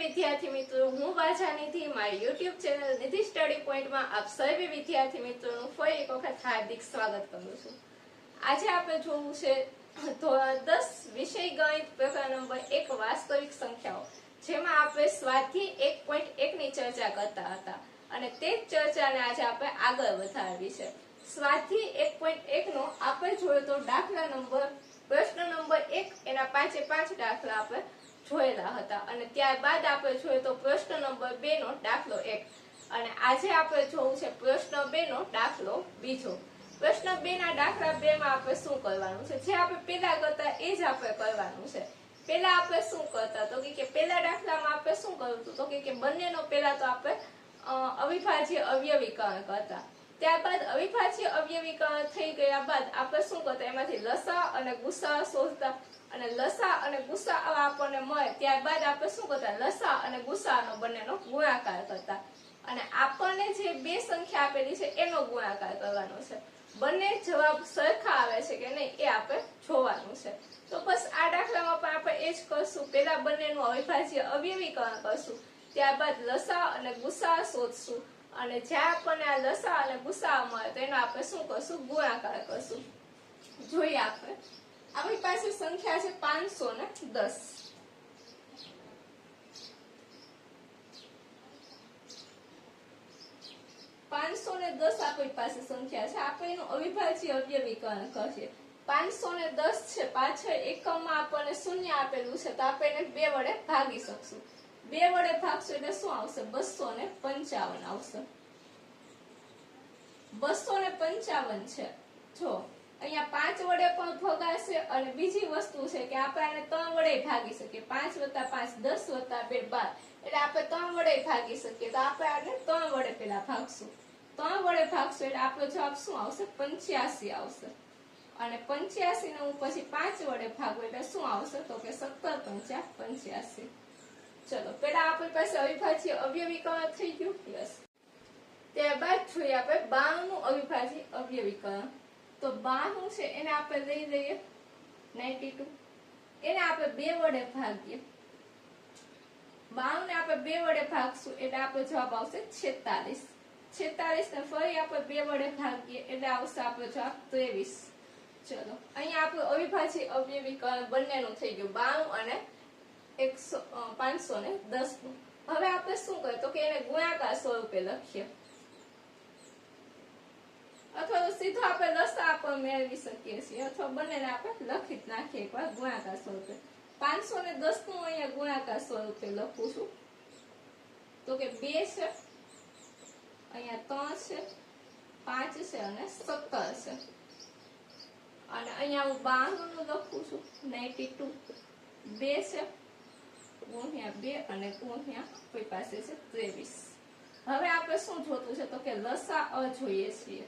વિદ્યાર્થી મિત્રો, હું વાજાનીથી મારી YouTube ચેનલ નિધિ સ્ટડી પોઈન્ટમાં આપ સર્વે વિદ્યાર્થી મિત્રોનું ફરી એક વખત હાર્દિક સ્વાગત કરું છું. આજે આપણે જોવું છે ધોરણ 10 વિષય ગણિત પ્રકરણ નંબર 1 વાસ્તવિક સંખ્યાઓ, જેમાં આપણે સ્વાધ્યાય 1.1 ની ચર્ચા કરતા હતા અને તે જ ચર્ચાને આજે આપણે આગળ વધારવી છે. સ્વાધ્યાય 1.1 નો આપણે જોયો તો દાખલા નંબર પ્રશ્ન નંબર 1 એના 5 દાખલા આપણે જોયેલા હતા અને ત્યારબાદ આપણે જોયો તો પ્રશ્ન નંબર 2 નો દાખલો 1 અને આજે આપણે જોવું છે પ્રશ્ન 2 નો દાખલો બીજો. પ્રશ્ન 2 ના દાખલા 2 માં આપણે શું કરવાનું છે, જે આપણે પહેલા કરતા એ જ આપણે કરવાનું છે. પહેલા આપણે શું કરતા તો કે પહેલા દાખલામાં આપણે શું કર્યું હતું તો કે બંનેનો પહેલા તો આપણે અવિભાજ્ય અવયવીકરણ કરતા. ત્યારબાદ અવિભાજ્ય અવયવીકરણ થઈ ગયા બાદ આપણે શું કરતા, એમાંથી લસા અને ગુસા શોધતા અને લસા અને ગુસા આપણને મળે ત્યારબાદ આપણે શું કરતા, લસા અને ગુસાનો બંનેનો ગુણાકાર કરતા અને આપણને જે બે સંખ્યા આપેલી છે એનો ગુણાકાર કરવાનો છે. બંને જવાબ સરખા આવે છે કે નહીં એ આપણે જોવાનું છે. તો બસ આ દાખલામાં પણ આપણે એ જ કરશું. પહેલા બંનેનું અવિભાજ્ય અવયવીકરણ કરશું, ત્યારબાદ લસા અને ગુસા શોધશું અને જ્યાં આપણને આ લસા અને ગુસા મળે તો એનો આપણે શું કરશું, ગુણાકાર કરશું. જોઈએ આપણે, આપણી પાસે સંખ્યા છે 510. 510 આપણી પાસે સંખ્યા છે. આપણે એનું અવિભાજ્ય અવયવીકરણ કરીએ. 510 છે, પાછળ એકમમાં આપણને શૂન્ય આપેલું છે તો આપણે એને 2 વડે ભાગી શકશું. 2 વડે ભાગશું એટલે શું આવશે, 255 આવશે. 255 છે. જો અહીંયા 5 વડે પણ ભગાશે અને બીજી વસ્તુ છે કે આપણે આને 3 વડે ભાગી શકીએ. 5 + 5 10 + 2 12 એટલે આપણે 3 વડે ભાગી શકીએ. તો આપણે આને 3 વડે પેલા ભાગશું. 3 વડે ભાગશું એટલે આપણો જવાબ શું આવશે, 85 આવશે. અને 85 ને હું પછી 5 વડે ભાગું એટલે શું આવશે તો કે 17 × 5 = 85. ચલો પેલા આપણી પાસે અવિભાજ્ય અવયવીકરણ થઈ ગયું. યસ. ત્યારબાદ જોઈએ આપણે 92 નું અવિભાજ્ય અવયવીકરણ. તો 92 છે એને આપણે લઈ લઈએ 92, એને આપણે 2 વડે ભાગીએ. 92 ને આપણે 2 વડે ભાગશું એટલે આપણો જવાબ આવશે 46. 46 ને ફરી આપણે 2 વડે ભાગીએ એટલે આવશે આપણો જવાબ 23. ચલો અહીંયા આપણું અવિભાજ્ય અવયવીકરણ બંનેનું થઈ ગયું 92 અને 510 નું. હવે આપણે શું કરીએ તો કે એને ગુણાકાર સ્વરૂપે લખીએ અથવા તો સીધો આપણે લસા પણ મેળવી શકીએ છીએ અથવા બંનેને આપણે લખી જ નાખીએ એકવાર ગુણાકાર સ્વરૂપે. 510 નું અહીંયા ગુણાકાર સ્વરૂપે લખું છું તો કે 2 છે, અહીંયા 3 છે, 5 છે અને 17 છે. અને અહીંયા હું 92 નું લખું છું 92, 2 છે ગુણ્યા 2 અને ગુણ્યા કોઈ પાસે છે 23. હવે આપણે શું જોતું છે તો કે લસા અ જોઈએ છીએ.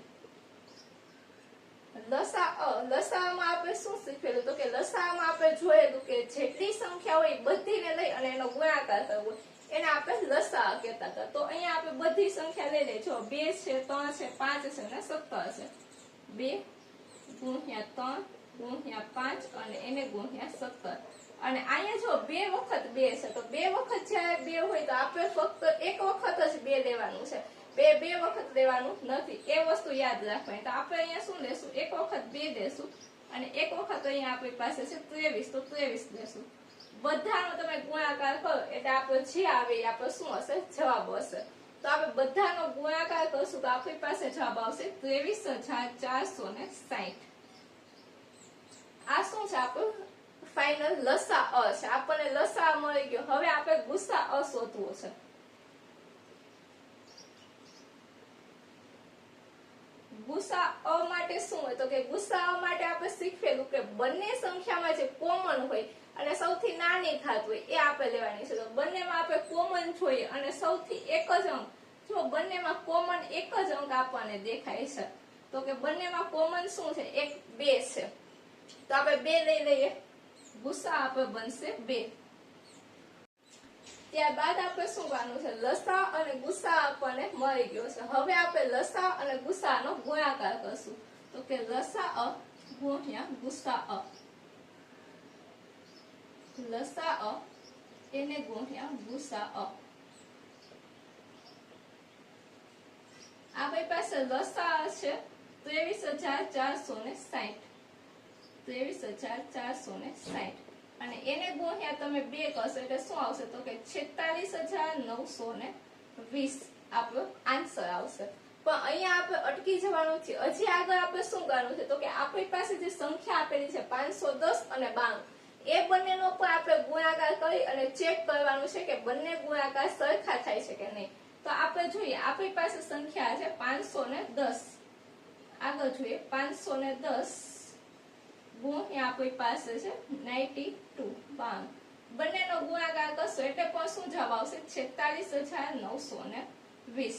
લસામાં આપણે શું શીખેલું તો કે લસામાં આપણે જોયેલું કે જેટલી સંખ્યા હોય બધીને લઈ અને એનો ગુણાકાર કરવો એને આપણે લસા કહેતા હતા. તો અહીંયા આપણે બધી સંખ્યા લઈ લઈએ. જો 2 છે, 3 છે, 5 છે અને 17 છે. 2 ગુણ્યા 3 ગુણ્યા 5 અને એને ગુણ્યા 17. અને અહીંયા જો 2 વખત 2 છે તો 2 વખત જ્યારે 2 હોય તો આપણે ફક્ત એક વખત જ 2 લેવાનું છે. 2 વખત લેવાનું નથી, એ વસ્તુ યાદ રાખવાની. તો આપણે અહીંયા શું લેશું, એક વખત 2 લેશું અને એક વખત અહીંયા આપણી પાસે છે 23 તો 23 લેશું. બધાનો તમે ગુણાકાર કરો એટલે આપણે જે આવે એ આપણો શું હશે, જવાબ હશે. તો આપણે બધાનો ગુણાકાર કરશું તો આપણી પાસે જવાબ આવશે 23,460. આ શું છે, આપણું ફાઇનલ લસા અ છે. આપણને લસા મળી ગયો. હવે આપણે ગુસા અ શોધવો છે. ગુસા અ માટે શું હોય તો કે ગુસા અ માટે આપણે શીખેલું કે બંને સંખ્યામાં જે કોમન હોય અને સૌથી નાની ઘાત હોય એ આપણે લેવાની છે. તો બંનેમાં આપણે કોમન જોઈએ અને સૌથી એક જ અંક, જો બંનેમાં કોમન એક જ અંક આપણને દેખાય છે તો કે બંનેમાં કોમન શું છે, 1 2 છે. તો આપણે 2 લઈ લઈએ. ગુસા આપણે બનશે 2. ત્યારબાદ આપણે શું કરવાનું છે, લસા અને ગુસા આપણને મળી ગયો છે. હવે આપણે લસા અને ગુસાનો ગુણાકાર કરશું તો કે લસા અ ગુણ્યા ગુસા અ. લસા અ એને ગુણ્યા ગુસા અ. આપણી પાસે લસા છે 23,460. 23,460 અને એને ગુણ્યા તમે 2 કરશો એટલે શું આવશે તો કે 46,920 આપણો આન્સર આવશે. પણ અહીંયા આપણે અટકી જવાનું છે. હજી આગળ આપણે શું કરવાનું છે તો કે આપણી પાસે જે સંખ્યા આપેલી છે 510 અને 92 એ બંનેનો પણ આપણે ગુણાકાર કરી અને ચેક કરવાનું છે કે બંને ગુણાકાર સરખા થાય છે કે નહીં. તો આપણે જોઈએ આપણી પાસે સંખ્યા છે 510. આગળ જોઈએ 510 ગુણ્યા આપણી પાસે છે 92 બંનેનો ગુણાકાર કરશો એટલે પણ શું જવાબ આવશે 46,920.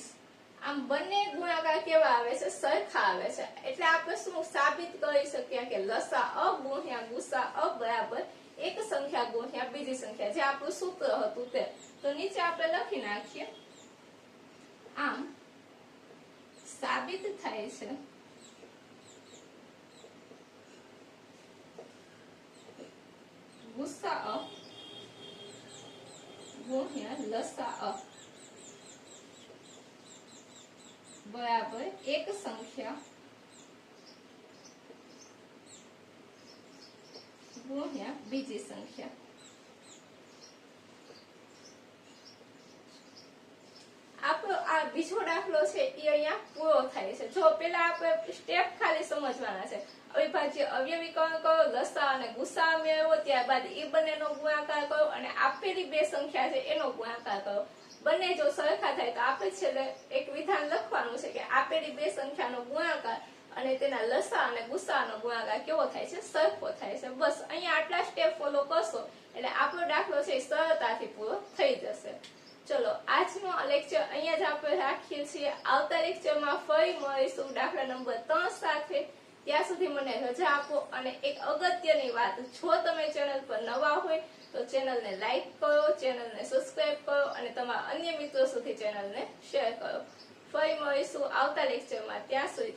આમ બંને ગુણાકાર કેવા આવે છે સરખા આવે છે. એટલે આપણે શું સાબિત કરી શકીએ કે લસા અ ગુણ્યા ગુસા અ બરાબર એક સંખ્યા ગુણ્યા બીજી સંખ્યા, જે આપણું સૂત્ર હતું તે. તો નીચે આપણે લખી નાખીએ. આમ સાબિત થાય છે ગુસા અ ગુણ્યા લસા અ બરાબર એક સંખ્યા ગુણ્યા બીજી સંખ્યા. આપણો આ બીજો દાખલો છે એ અહીંયા પૂરો થાય છે. જો પેલા આપણે સ્ટેપ ખાલી સમજવાના છે. અવિભાજ્ય અવયવીકરણ કરો, લસા અને ગુસા મેળવો, ત્યારબાદ એ બંનેનો ગુણાકાર કરો અને આપેલી બે સંખ્યા છે એનો ગુણાકાર કરો. બંને જો સરખા થાય તો આપણે છેલ્લે એક વિધાન લખવાનું છે કે આપેલી બે સંખ્યાનો ગુણાકાર અને તેના લસા અને ગુસાનો ગુણાકાર કેવો થાય છે સરખો થાય છે. બસ અહીંયા આટલા સ્ટેપ ફોલો કરશો એટલે આપણો દાખલો છે એ સરળતાથી પૂરો થઈ જશે. ચલો આજનો લેક્ચર અહીંયા જ આપણે રાખીએ છીએ. આવતા લેક્ચરમાં ફરી મળીશું દાખલા નંબર 3 સાથે. ત્યાં સુધી મને રજા આપો. અને એક અગત્યની વાત, જો તમે ચેનલ પર નવા હોય તો ચેનલને લાઈક કરો, ચેનલને સબસ્ક્રાઇબ કરો અને તમારા અન્ય મિત્રો સુધી ચેનલને શેર કરો. ફરી મળીશું આવતા લેક્ચરમાં. ત્યાં સુધી